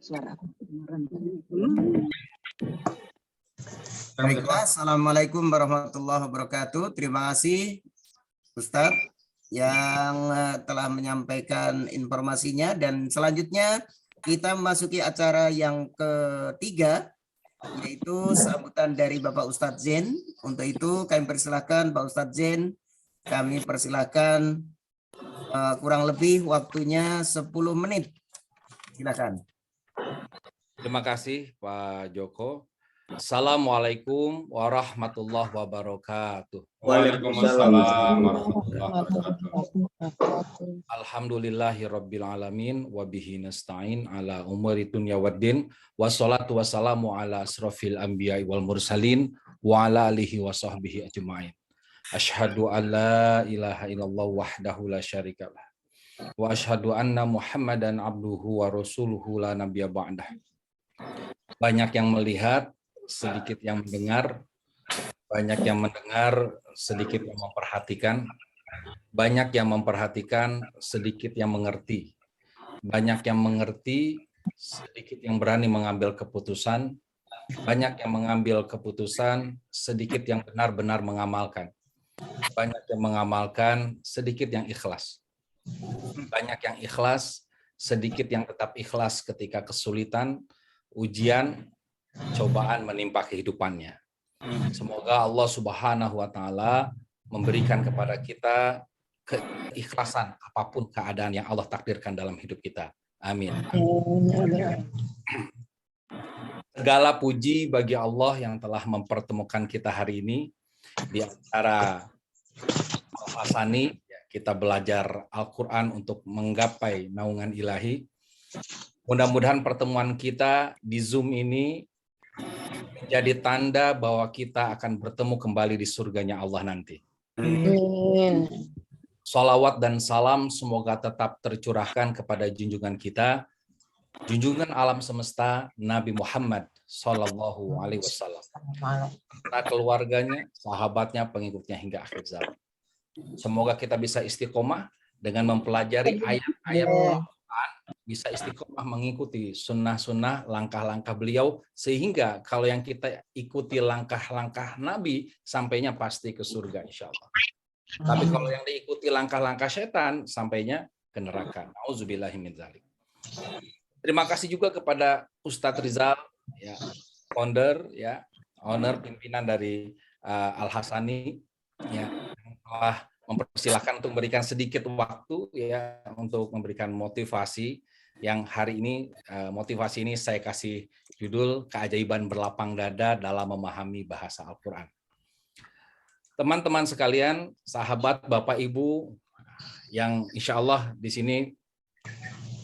Suara aku kedengaran. Baiklah, Assalamualaikum warahmatullahi wabarakatuh. Terima kasih Ustadz yang telah menyampaikan informasinya, dan selanjutnya kita memasuki acara yang ketiga, yaitu sambutan dari Bapak Ustadz Zain. Untuk itu kami persilahkan Pak Ustadz Zain, kami persilahkan kurang lebih waktunya 10 menit. Silakan. Terima kasih Pak Joko. Assalamualaikum warahmatullahi wabarakatuh. Waalaikumsalam warahmatullahi wabarakatuh. Alhamdulillahirabbil alamin wa bihi nasta'in ala umuri dunya waddin, wassalatu wassalamu ala asrofil anbiya'i wal mursalin wa ala alihi wa sahbihi ajma'in. Asyhadu an la ilaha illallah wahdahu la syarikalah wa asyhadu anna Muhammadan abduhu wa rasuluhu la nabiyya ba'dah. Banyak yang melihat, sedikit yang mendengar, banyak yang mendengar, sedikit yang memperhatikan, banyak yang memperhatikan, sedikit yang mengerti, banyak yang mengerti, sedikit yang berani mengambil keputusan, banyak yang mengambil keputusan, sedikit yang benar-benar mengamalkan, banyak yang mengamalkan, sedikit yang ikhlas, banyak yang ikhlas, sedikit yang tetap ikhlas ketika kesulitan, ujian, cobaan menimpa kehidupannya. Semoga Allah Subhanahu wa taala memberikan kepada kita keikhlasan apapun keadaan yang Allah takdirkan dalam hidup kita. Amin. Segala puji bagi Allah yang telah mempertemukan kita hari ini di acara Al-Hasani. Kita belajar Al-Quran untuk menggapai naungan ilahi. Mudah-mudahan pertemuan kita di Zoom ini menjadi tanda bahwa kita akan bertemu kembali di surganya Allah nanti. Amin. Salawat dan salam semoga tetap tercurahkan kepada junjungan kita, junjungan alam semesta Nabi Muhammad Sallallahu Alaihi Wasallam, serta keluarganya, sahabatnya, pengikutnya hingga akhir zaman. Semoga kita bisa istiqomah dengan mempelajari ayat-ayat Al-Quran, bisa istiqomah mengikuti sunnah-sunnah, langkah-langkah beliau, sehingga kalau yang kita ikuti langkah-langkah Nabi, sampainya pasti ke surga insya Allah. Tapi kalau yang diikuti langkah-langkah setan, sampainya ke neraka. Nauzubillahi min dzalik. Terima kasih juga kepada Ustadz Rizal, ya, founder, ya, owner, pimpinan dari Al-Hasani, ya, telah mempersilahkan untuk memberikan sedikit waktu, ya, untuk memberikan motivasi yang hari ini. Motivasi ini saya kasih judul Keajaiban Berlapang Dada dalam Memahami Bahasa Al-Quran. Teman-teman sekalian, sahabat, Bapak Ibu, yang insya Allah di sini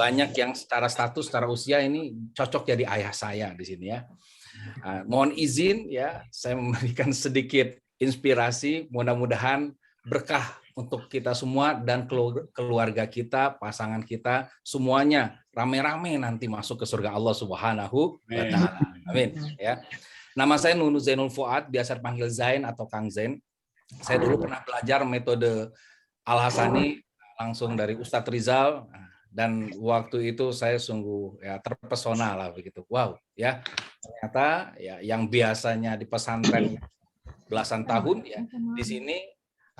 banyak yang secara status, secara usia ini cocok jadi ayah saya di sini, ya. Mohon izin, ya, saya memberikan sedikit inspirasi, mudah-mudahan berkah untuk kita semua dan keluarga kita, pasangan kita, semuanya rame-rame nanti masuk ke surga Allah Subhanahu wa taala. Amin, ya. Nama saya Nunu Zainul Fuad, biasa dipanggil Zain atau Kang Zain. Saya dulu pernah belajar metode Al-Hasani langsung dari Ustadz Rizal, dan waktu itu saya sungguh, ya, terpesona lah begitu. Wow, ya, ternyata, ya, yang biasanya di pesantren belasan tahun, ya, di sini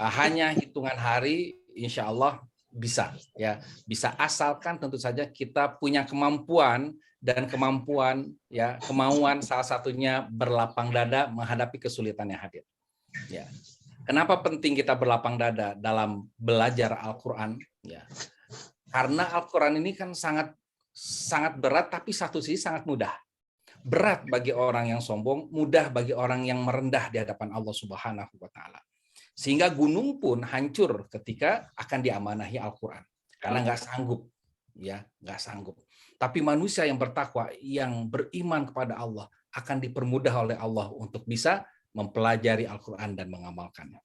hanya hitungan hari, insya Allah bisa, ya, bisa, asalkan tentu saja kita punya kemampuan dan kemampuan, ya, kemauan, salah satunya berlapang dada menghadapi kesulitan yang hadir, ya. Kenapa penting kita berlapang dada dalam belajar Al-Quran? Ya, karena Al-Quran ini kan sangat berat, tapi satu sisi sangat mudah. Berat bagi orang yang sombong, mudah bagi orang yang merendah di hadapan Allah Subhanahu wa taala. Sehingga gunung pun hancur ketika akan diamanahi Al-Quran. Karena nggak sanggup, ya, nggak sanggup. Tapi manusia yang bertakwa, yang beriman kepada Allah, akan dipermudah oleh Allah untuk bisa mempelajari Al-Quran dan mengamalkannya.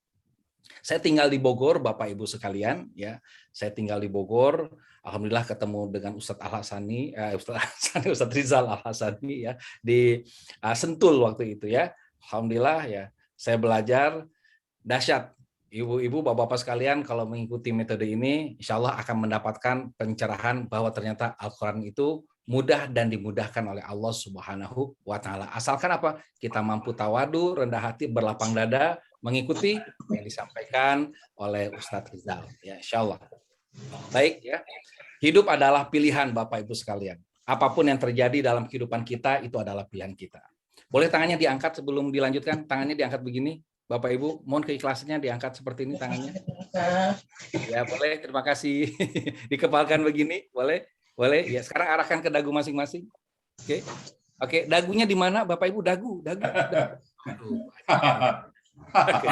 Saya tinggal di Bogor, Bapak Ibu sekalian, ya. Saya tinggal di Bogor. Alhamdulillah ketemu dengan Ustadz Al-Hasani, Ustadz Rizal Al-Hasani, ya, di Sentul waktu itu, ya. Alhamdulillah, ya. Saya belajar dahsyat. Ibu-ibu, bapak-bapak sekalian, kalau mengikuti metode ini, insya Allah akan mendapatkan pencerahan bahwa ternyata Al-Quran itu mudah dan dimudahkan oleh Allah Subhanahu wa taala. Asalkan apa? Kita mampu tawadu, rendah hati, berlapang dada, mengikuti yang disampaikan oleh Ustadz Rizal. Ya, insyaallah. Baik ya. Hidup adalah pilihan Bapak Ibu sekalian. Apapun yang terjadi dalam kehidupan kita itu adalah pilihan kita. Boleh tangannya diangkat sebelum dilanjutkan? Tangannya diangkat begini. Bapak Ibu, mohon keikhlasannya diangkat seperti ini tangannya. Ya, boleh. Terima kasih. Dikepalkan begini, boleh? Boleh. Ya, sekarang arahkan ke dagu masing-masing. Oke. Oke, dagunya di mana Bapak Ibu? Dagu. Aduh. Oke.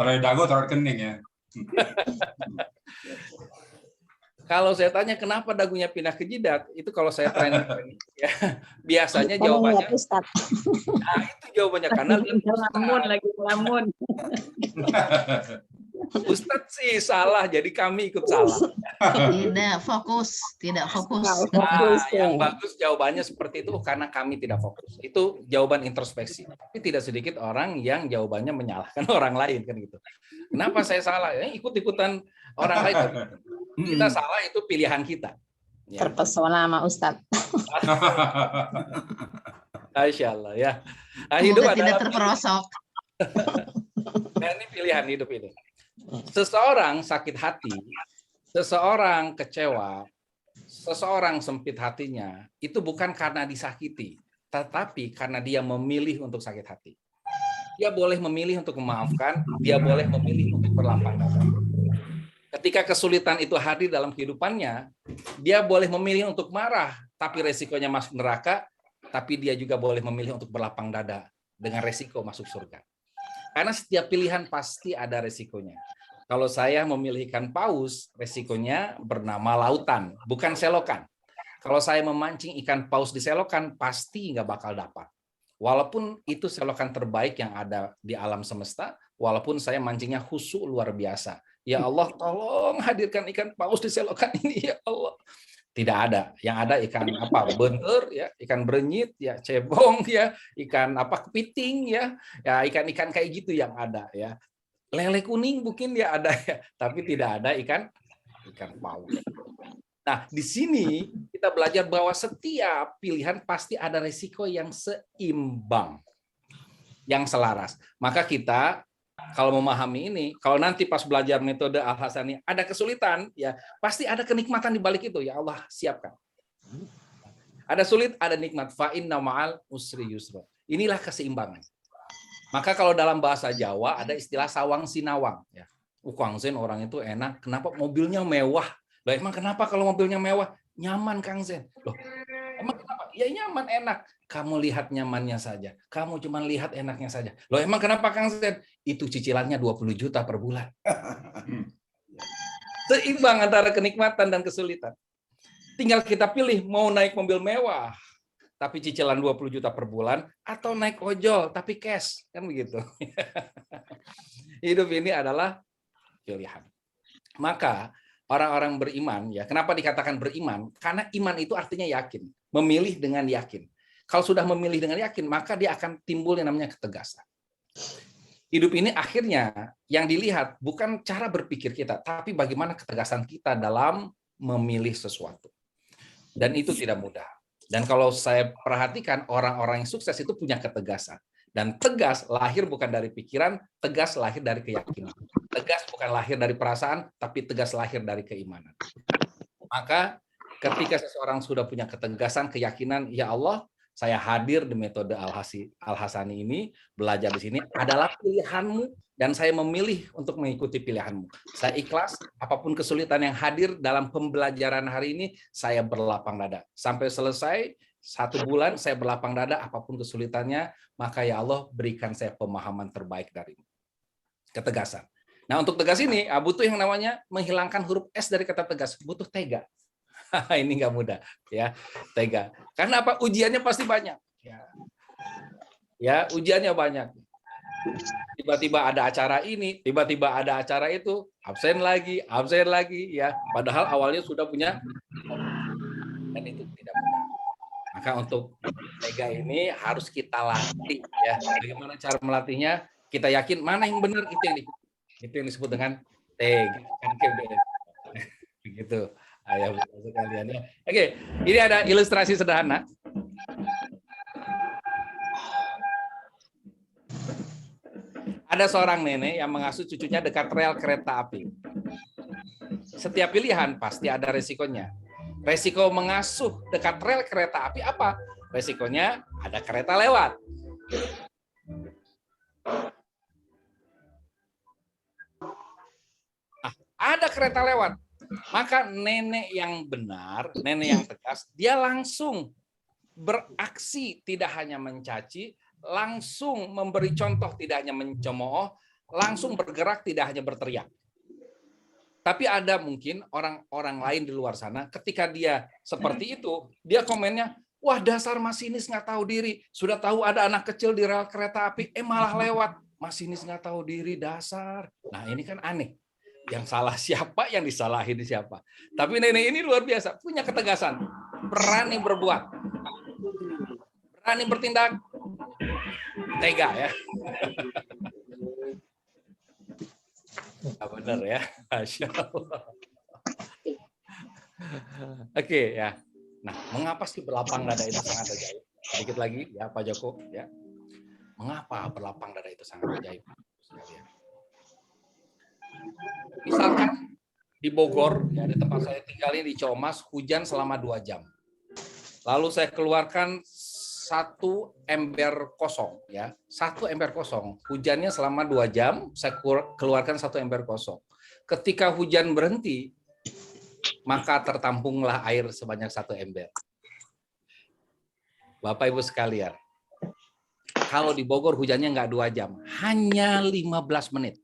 Kalau dagu terlalu kening ya. Kalau saya tanya kenapa dagunya pindah ke jidat, itu kalau saya training ya, biasanya jawabannya, nah itu jawabannya karena lamun. Ustadz sih salah, jadi kami ikut salah. Tidak fokus. Nah, yang bagus jawabannya seperti itu karena kami tidak fokus. Itu jawaban introspeksi. Tapi tidak sedikit orang yang jawabannya menyalahkan orang lain kan gitu. Kenapa saya salah? Ya, ikut-ikutan orang lain. Kita salah itu pilihan kita. Ya. Terpesona sama Ustadz. Masya Allah ya. Nah, hidup Semoga tidak adalah terperosok. nah, ini pilihan hidup ini. Seseorang sakit hati, seseorang kecewa, seseorang sempit hatinya, itu bukan karena disakiti, tetapi karena dia memilih untuk sakit hati. Dia boleh memilih untuk memaafkan, dia boleh memilih untuk berlapang dada. Ketika kesulitan itu hadir dalam kehidupannya, dia boleh memilih untuk marah, tapi resikonya masuk neraka, tapi dia juga boleh memilih untuk berlapang dada dengan resiko masuk surga. Karena setiap pilihan pasti ada resikonya. Kalau saya memilih ikan paus, resikonya bernama lautan, bukan selokan. Kalau saya memancing ikan paus di selokan, pasti nggak bakal dapat. Walaupun itu selokan terbaik yang ada di alam semesta, walaupun saya mancingnya khusyuk luar biasa. Ya Allah, tolong hadirkan ikan paus di selokan ini, ya Allah. Tidak ada. Yang ada ikan apa? Benur, ya, ikan berenyit, ya, cebong, ya, ikan apa? Kepiting, ya, ya, ikan-ikan kayak gitu yang ada, ya. Lele kuning mungkin ya ada, ya, tapi tidak ada ikan paus. Nah, di sini kita belajar bahwa setiap pilihan pasti ada resiko yang seimbang, yang selaras. Maka kita kalau memahami ini, kalau nanti pas belajar metode Al-Hasani ada kesulitan, ya pasti ada kenikmatan di balik itu. Ya Allah, siapkan. Ada sulit, ada nikmat. Fa inna ma'al usri yusra. Inilah keseimbangan. Maka kalau dalam bahasa Jawa ada istilah sawang sinawang. Ya. Kang Zen orang itu enak. Kenapa mobilnya mewah? Loh, emang kenapa kalau mobilnya mewah? Nyaman Kang Zen. Loh, emang kenapa? Ya nyaman, enak. Kamu lihat nyamannya saja. Kamu cuma lihat enaknya saja. Loh, emang kenapa Kang Zen? Itu cicilannya 20 juta per bulan. Seimbang antara kenikmatan dan kesulitan. Tinggal kita pilih mau naik mobil mewah tapi cicilan 20 juta per bulan atau naik ojol tapi cash, kan begitu. Hidup ini adalah pilihan. Maka orang-orang beriman, ya, kenapa dikatakan beriman? Karena iman itu artinya yakin, memilih dengan yakin. Kalau sudah memilih dengan yakin, maka dia akan timbul yang namanya ketegasan. Hidup ini akhirnya yang dilihat bukan cara berpikir kita, tapi bagaimana ketegasan kita dalam memilih sesuatu. Dan itu tidak mudah. Dan kalau saya perhatikan orang-orang yang sukses itu punya ketegasan. Dan tegas lahir bukan dari pikiran, tegas lahir dari keyakinan. Tegas bukan lahir dari perasaan, tapi tegas lahir dari keimanan. Maka ketika seseorang sudah punya ketegasan, keyakinan, ya Allah, saya hadir di metode Al-Hasani ini, belajar di sini adalah pilihanmu, dan saya memilih untuk mengikuti pilihanmu. Saya ikhlas, apapun kesulitan yang hadir dalam pembelajaran hari ini, saya berlapang dada. Sampai selesai, 1 bulan saya berlapang dada, apapun kesulitannya, maka ya Allah berikan saya pemahaman terbaik darimu. Ketegasan. Nah, untuk tegas ini, butuh yang namanya menghilangkan huruf S dari kata tegas, butuh tega. Ini nggak mudah, ya, tega. Karena apa? Ujiannya pasti banyak. Ya, ujiannya banyak. Tiba-tiba ada acara ini, tiba-tiba ada acara itu, absen lagi, ya. Padahal awalnya sudah punya, dan itu tidak mudah. Maka untuk tega ini harus kita latih, ya. Bagaimana cara melatihnya? Kita yakin mana yang benar, itu yang disebut dengan tega. Begitu. Ayah bunda sekalian ya. Oke, ini ada ilustrasi sederhana. Ada seorang nenek yang mengasuh cucunya dekat rel kereta api. Setiap pilihan pasti ada resikonya. Resiko mengasuh dekat rel kereta api apa? Resikonya ada kereta lewat. Ada kereta lewat. Maka nenek yang benar, nenek yang tegas, dia langsung beraksi, tidak hanya mencaci, langsung memberi contoh, tidak hanya mencemooh, langsung bergerak, tidak hanya berteriak. Tapi ada mungkin orang-orang lain di luar sana, ketika dia seperti itu, dia komennya, wah dasar masinis nggak tahu diri, sudah tahu ada anak kecil di rel kereta api, malah lewat, masinis nggak tahu diri, dasar. Nah ini kan aneh. Yang salah siapa, yang disalahin siapa. Tapi nenek ini luar biasa, punya ketegasan, berani berbuat, berani bertindak, tega ya. Benar ya, Masya Allah. Oke ya. Nah, mengapa sih berlapang dada itu sangat ajaib? Sedikit lagi ya Pak Joko ya. Mengapa berlapang dada itu sangat ajaib? Misalkan di Bogor, ya, di tempat saya tinggal ini di Ciamas, hujan selama 2 jam. Lalu saya keluarkan 1 ember kosong, ya, 1 ember kosong. Hujannya selama 2 jam, saya keluarkan 1 ember kosong. Ketika hujan berhenti, maka tertampunglah air sebanyak 1 ember. Bapak Ibu sekalian, kalau di Bogor hujannya nggak 2 jam, hanya 15 menit.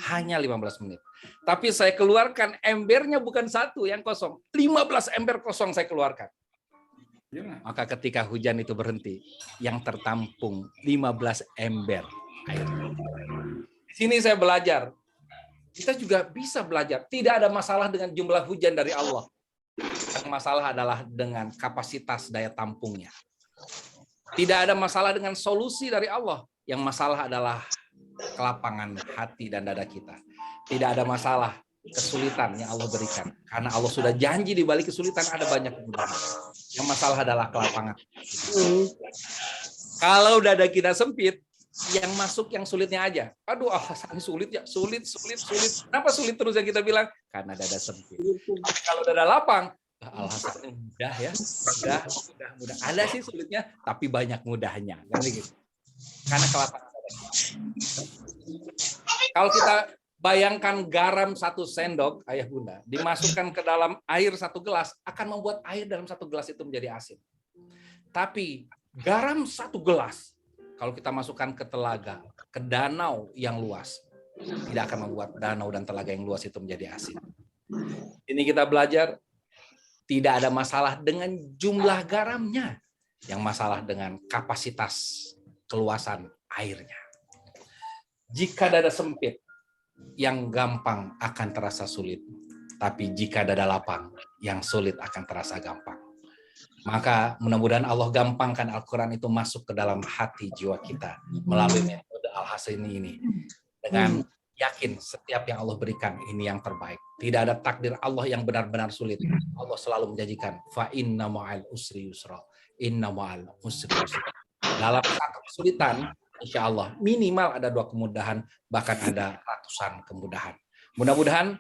Hanya 15 menit. Tapi saya keluarkan embernya bukan 1 yang kosong. 15 ember kosong saya keluarkan. Maka ketika hujan itu berhenti, yang tertampung 15 ember air. Di sini saya belajar. Kita juga bisa belajar. Tidak ada masalah dengan jumlah hujan dari Allah. Yang masalah adalah dengan kapasitas daya tampungnya. Tidak ada masalah dengan solusi dari Allah. Yang masalah adalah kelapangan hati dan dada kita. Tidak ada masalah kesulitan yang Allah berikan. Karena Allah sudah janji di balik kesulitan ada banyak kemudahan. Yang masalah adalah kelapangan. Kalau dada kita sempit, yang masuk yang sulitnya aja. Aduh, ini sulit ya, sulit. Kenapa sulit terus yang kita bilang? Karena dada sempit. Kalau dada lapang, alasannya mudah ya, mudah. Ada sih sulitnya, tapi banyak mudahnya. Kan gitu. Karena kelapangan. Kalau kita bayangkan garam 1 sendok, ayah bunda, dimasukkan ke dalam air 1 gelas, akan membuat air dalam 1 gelas itu menjadi asin. Tapi garam 1 gelas, kalau kita masukkan ke telaga, ke danau yang luas, tidak akan membuat danau dan telaga yang luas itu menjadi asin. Ini kita belajar, tidak ada masalah dengan jumlah garamnya, yang masalah dengan kapasitas keluasan airnya. Jika dada sempit, yang gampang akan terasa sulit. Tapi jika dada lapang, yang sulit akan terasa gampang. Maka mudah-mudahan Allah gampangkan Al-Quran itu masuk ke dalam hati jiwa kita melalui metode Al-Hasini ini. Dengan yakin setiap yang Allah berikan ini yang terbaik. Tidak ada takdir Allah yang benar-benar sulit. Allah selalu menjanjikan fa inna ma'al usri yusra. Inna ma'al usri yusra. Dalam satu kesulitan, insya Allah minimal ada 2 kemudahan, bahkan ada ratusan kemudahan. Mudah-mudahan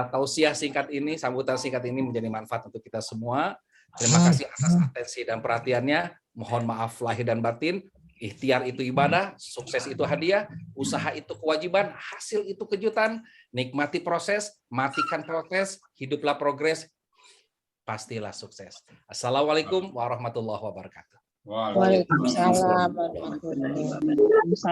tausiah singkat ini, sambutan singkat ini menjadi manfaat untuk kita semua. Terima kasih atas atensi dan perhatiannya. Mohon maaf lahir dan batin. Ikhtiar itu ibadah, sukses itu hadiah, usaha itu kewajiban, hasil itu kejutan. Nikmati proses, matikan protes, hiduplah progres, pastilah sukses. Assalamualaikum warahmatullahi wabarakatuh. Waalaikumsalam warahmatullahi wabarakatuh.